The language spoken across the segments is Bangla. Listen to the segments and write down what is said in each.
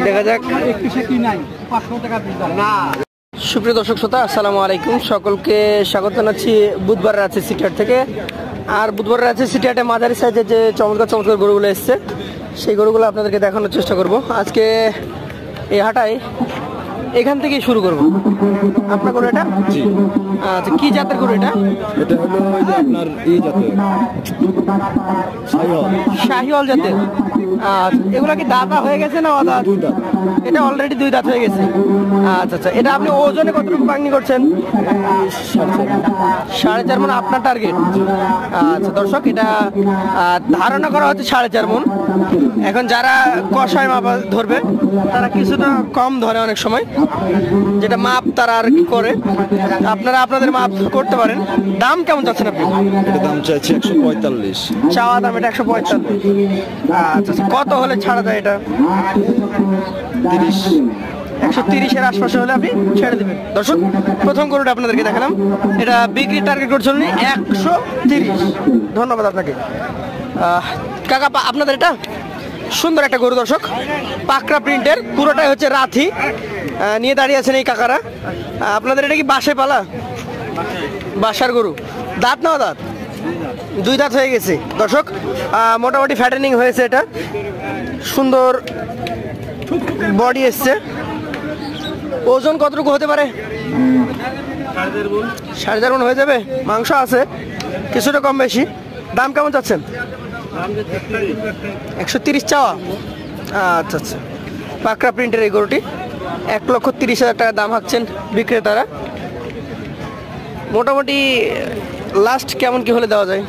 দেখা যাক। সুপ্রিয় দর্শক শ্রোতা, আসসালামু আলাইকুম। সকলকে স্বাগত জানাচ্ছি বুধবার রাতে সিটিহাট থেকে। আর বুধবার রাতে সিটিহাটে মাঝারি সাইজের যে চমৎকার চমৎকার গরুগুলো এসছে, সেই গরুগুলো আপনাদেরকে দেখানোর চেষ্টা করব। আজকে এই হাটায় এখান থেকেই শুরু করব। আপনার গরু এটা? আচ্ছা, কি জাতের গরু এটা? এটা হলো আপনার এই জাতের শাহিওয়াল জাতের। এগুলো কি দাঁতা হয়ে গেছে না অদাঁত? দুই দাঁত। এটা অলরেডি দুই দাঁত হয়ে গেছে। আচ্ছা আচ্ছা, এটা আপনি ওজনে কতটুকু বাংনি করছেন? 4.5 মণ আপনার টার্গেট। আচ্ছা দর্শক, এটা ধারণা করা হচ্ছে 4.5 মণ। এখন যারা কষায় মাপ ধরবে তারা কিছুটা কম ধরে অনেক সময়, যেটা মাপ তারা আর কি করে। আপনারা আপনাদের মাপ করতে পারেন। দাম কেমন চাচ্ছেন আপনি? এটা দাম চাইছে 145। চাওয়া দাম এটা 145। আচ্ছা, কত হলে ছাড়া যায় এটা? 130-এর আশপাশে হলে আপনি ছেড়ে দেবেন। দর্শক, প্রথম গরুটা আপনাদেরকে দেখালাম, এটা বিক্রির টার্গেট করছেন 130। ধন্যবাদ আপনাকে কাকা। আপনাদের এটা সুন্দর একটা গরু দর্শক, পাকড়া প্রিন্টের, পুরোটাই হচ্ছে রাথি নিয়ে দাঁড়িয়ে আছেন এই কাকারা। আপনাদের এটা কি বাসে পালা? বাসার গরু। দাঁত না দাঁত? দুই দাঁত হয়ে গেছে দর্শক। মোটামুটি ফ্যাটেনিং হয়েছে, এটা সুন্দর বডি এসছে। ওজন কতটুকু হতে পারে? 4.5 মণ হয়ে যাবে। মাংস আছে কিছুটা কম বেশি। দাম কেমন চাচ্ছেন? 130 চাওয়া। আচ্ছা আচ্ছা, পাকড়া প্রিন্টের এই গরুটি 1,30,000 টাকা দাম হাঁকছেন বিক্রেতারা। মোটামুটি লাস্ট কেমন কি হলে দেওয়া যায়?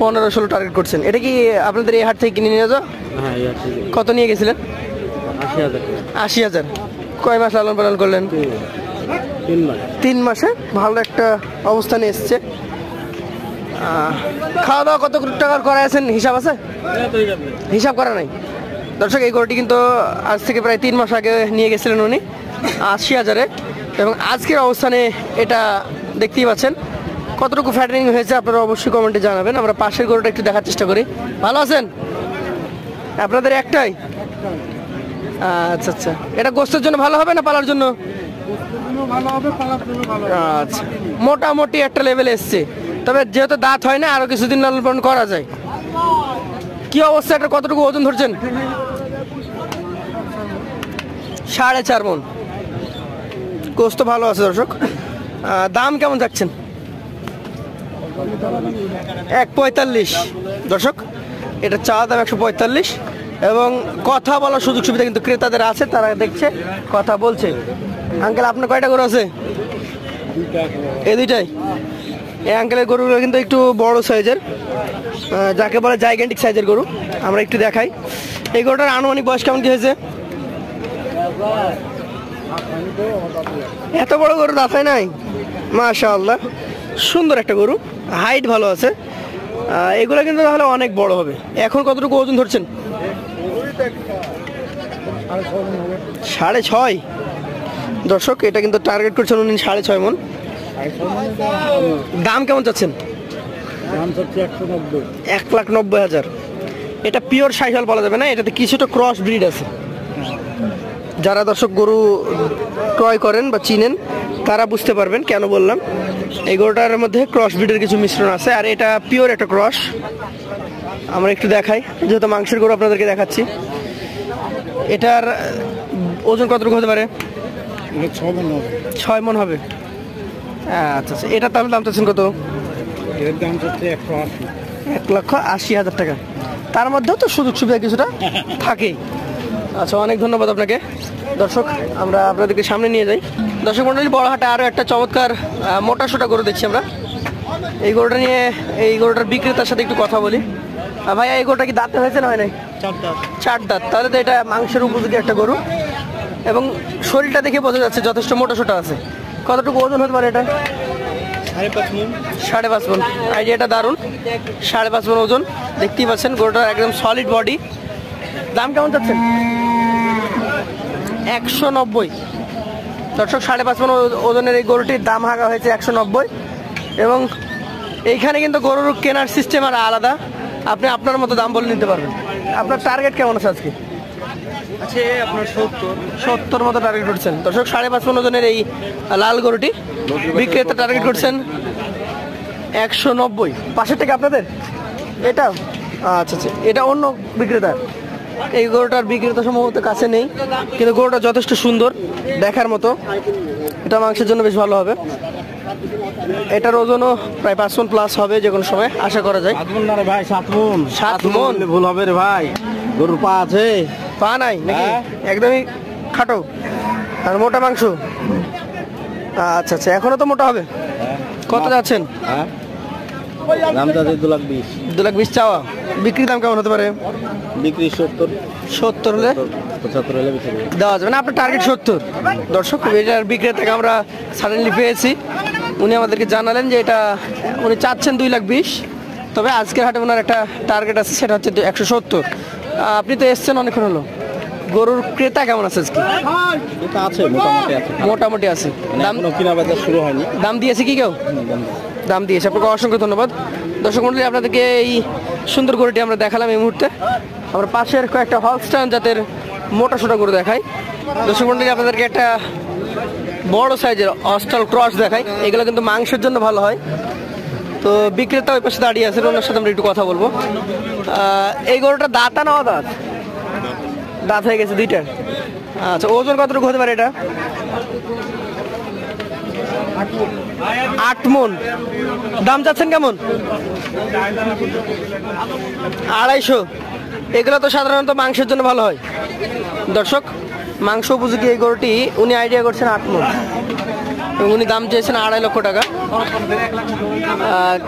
15-16 টার্গেট করছেন। এটা কি আপনাদের এই হাট থেকে কিনে নিয়ে যাও? কত নিয়ে গেছিলেন? 80,000। কয় মাস লালন পালন করলেন? 3 মাসে ভালো একটা অবস্থানে এসছে। খাওয়া দাওয়া কত টাকার করাইছেন হিসাব আছে? হিসাব করা নাই দর্শক। এই গরুটি কিন্তু আজ থেকে প্রায় 3 মাস আগে নিয়ে গেছিলেন উনি 80,000-এ, এবং আজকের অবস্থানে এটা দেখতেই পাচ্ছেন। কতটুকু ফ্যাটেনিং হয়েছে আপনারা অবশ্যই কমেন্টে জানাবেন। আমরা পাশের গরুটা একটু দেখার চেষ্টা করি। ভালো আছেন? আপনাদের একটাই? আচ্ছা আচ্ছা, এটা গোস্তের জন্য ভালো হবে না পালার জন্য? আচ্ছা, মোটামুটি একটা লেভেলে এসছে। তবে যেহেতু দাঁত হয় না, আরো কিছুদিন লালন পালন করা যায়। কি অবস্থা, এটা কতটুকু ওজন ধরছেন? 4.5 মণ। গোস্ত ভালো আছে দর্শক। দাম কেমন যাচ্ছেন? 145 দর্শক। এটা চাওয়া দাম 145, এবং কথা বলার সুযোগ সুবিধা কিন্তু ক্রেতাদের আছে, তারা দেখছে কথা বলছে। আঙ্কেল, আপনার কয়টা গরু আছে? এই দুইটাই। এই আঙ্কেলের গরুগুলো কিন্তু একটু বড় সাইজের, যাকে বলে জাইগেন্টিক সাইজের গরু। আমরা একটু দেখাই। এই গরুটার আনুমানিক বয়স কেমন কি হয়েছে? এত বড় গরু দাঁত হয় নাই? মাশাআল্লাহ, সুন্দর একটা গরু, হাইট ভালো আছে। এগুলো কিন্তু তাহলে অনেক বড় হবে। এখন কতটুকু ওজন ধরছেন? 6.5 দর্শক। এটা কিন্তু টার্গেট করছেন উনি 6.5 মণ। দাম কেমন চাচ্ছেন? 1,90,000। এটা পিওর শাহিওয়াল বলা যাবে না, এটাতে কিছুটা ক্রস ব্রিড আছে। যারা দর্শক গরু ক্রয় করেন বা চিনেন তারা বুঝতে পারবেন কেন বললাম। এই গরুটার মধ্যে ক্রস ব্রিডের কিছু মিশ্রণ আছে, আর এটা পিওর একটা ক্রস। আমরা একটু দেখাই, যেহেতু মাংসের গরু আপনাদেরকে দেখাচ্ছি। এটার ওজন কতটুকু হতে পারে? 6 মণ হবে। আচ্ছা আচ্ছা, এটার দাম চাচ্ছেন কত? এর দাম হচ্ছে 1,80,000 টাকা। তার মধ্যেও তো সুযোগ সুবিধা কিছুটা থাকেই। আচ্ছা, অনেক ধন্যবাদ আপনাকে। দর্শক, আমরা আপনাদেরকে সামনে নিয়ে যাই। দর্শক মন্ডলী, বড় হাটে আরও একটা চমৎকার মোটা সোটা গরু দেখছি আমরা। এই গরুটা নিয়ে এই গরুটার বিক্রেতার সাথে একটু কথা বলি। ভাইয়া, এই গরুটা কি দাঁতে হয়েছে না হয় নাই? 4 দাঁত। তাহলে তো এটা মাংসের উপযোগী একটা গরু, এবং শরীরটা দেখে বোঝা যাচ্ছে যথেষ্ট মোটা সোটা আছে। কতটুকু ওজন হতে পারে এটা? 5.5 মণ। আইডিয়াটা দারুণ। 5.5 মণ ওজন, দেখতেই পাচ্ছেন। গরুটার একদম সলিড বডি। দাম কেমন চাচ্ছেন? 190 দর্শক। 5.5 মণ ওজনের এই গরুটির দাম হাঁকা হয়েছে 190, এবং এইখানে কিন্তু গরুর কেনার সিস্টেম আর আলাদা, আপনি আপনার মতো দাম বলে নিতে পারবেন। আপনার টার্গেট কেমন আছে আজকে? আছে আপনার 70 মতো টার্গেট করছেন। দর্শক 5.5 ওজনের এই লাল গরুটি বিক্রেতা টার্গেট করছেন 190। পাশের থেকে আপনাদের এটা আচ্ছা আচ্ছা, এটা অন্য বিক্রেতা। এই গরুটার বিক্রেতা সম্ভবত কাছে নেই, কিন্তু গরুটা যথেষ্ট সুন্দর দেখার মতো। এটা মাংসের জন্য বেশ ভালো হবে। এটার ওজনও প্রায় 5 মণ প্লাস হবে যে কোনো সময় আশা করা যায়। 7 মণ না রে ভাই, 7 মণ। 7 মণ ভুল হবে রে ভাই, গরুর পা আছে। পা নাই নাকি? হ্যাঁ। একদমই খাটো আর মোটা মাংস। আচ্ছা আচ্ছা, এখনো তো মোটা হবে। কত যাচ্ছেন? হ্যাঁ, দাম যাচ্ছে 2,20,000। 2,20,000 চাওয়া। বিক্রি দাম কেমন হতে পারে? বিক্রি 70, 70 হলে 75 হলে বিক্রি হবে। দেওয়া যাবে না? আপনার টার্গেট 70। দর্শক, এটার বিক্রেতাকে আমরা সাডেনলি পেয়েছি। উনি আমাদেরকে জানালেন যে এটা উনি চাচ্ছেন 2,20,000, তবে আজকের হাটে ওনার একটা টার্গেট আছে, সেটা হচ্ছে 170। আপনি তো এসছেন অনেকক্ষণ হলো, গরুর ক্রেতা কেমন আছে আজকে? এটা আছে, মোটামুটি আছে। মোটামুটি আছে। দাম এখনো কিনা বেচা শুরু হয়নি। দাম দিয়েছে কি কেউ? দাম দিয়েছে। আপনাকে অসংখ্য ধন্যবাদ। দর্শক মন্ডলী, আপনাদেরকে এই সুন্দর গরুটি আমরা দেখালাম এই মুহূর্তে। আমরা পাশের কয়েকটা হলস্টাইন জাতের মোটা সোটা গরু দেখাই। দর্শক মন্ডলী, আপনাদেরকে একটা বড় সাইজের অস্টাল ক্রস দেখাই। এগুলো কিন্তু মাংসের জন্য ভালো হয়। তো বিক্রেতা ওই পাশে দাঁড়িয়ে আছেন, ওনার সাথে আমরা একটু কথা বলবো। এই গরুটা দাঁতা না অদাঁত? দাঁত হয়ে গেছে দুইটার। আচ্ছা, ওজন কতটুকু হতে পারে এটা? 8 মণ। দাম চাচ্ছেন কেমন? 250। এগুলো তো সাধারণত মাংসের জন্য ভালো হয়। দর্শক, মাংস উপযোগী এই গরুটি উনি আইডিয়া করছেন 8 মণ, এবং উনি দাম চেয়েছেন 2.5 লক্ষ টাকা।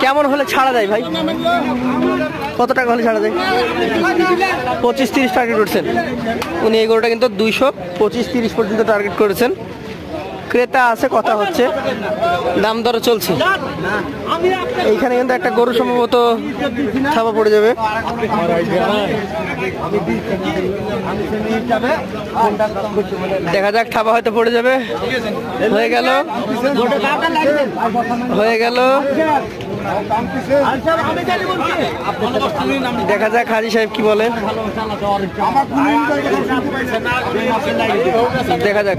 কেমন হলে ছাড়া যায় ভাই? কত টাকা হলে ছাড়া যায়? 25-30 টার্গেট করছেন উনি। এই গরুটা কিন্তু 225-30 পর্যন্ত টার্গেট করেছেন। ক্রেতা আছে, কথা হচ্ছে, দাম দর চলছে। এইখানে কিন্তু একটা গরু সম্ভবত থাবা পড়ে যাবে। দেখা যাক, থাবা হয়তো পড়ে যাবে। হয়ে গেল, হয়ে গেল। দেখা যাক হাজি সাহেব কি বলেন। দেখা যাক।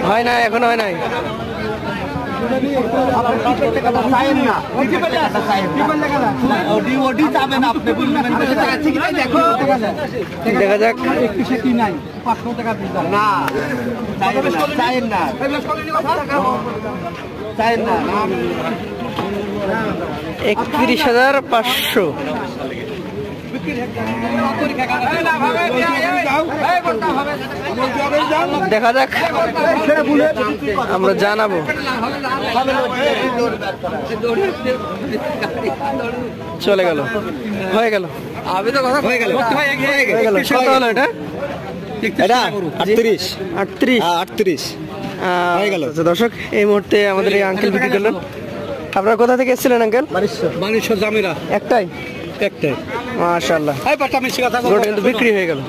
হয় না, এখনো হয় নাই। দেখা যাক। 31,500। দেখা যাক, আমরা জানাবো। চলে গেল, হয়ে গেল। আমি তো কথা হয়ে গেল। কত হলো এটা? এটা 38। 38 হয়ে গেল। দর্শক, এই মুহূর্তে আমাদের এই আঙ্কেল বিক্রি করলেন। আপনারা কোথা থেকে এসেছিলেন আঙ্কেল? বানিশ্বর জামিরা। একটাই? একটাই। মাশাআল্লাহ, গরুটা কিন্তু বিক্রি হয়ে গেল।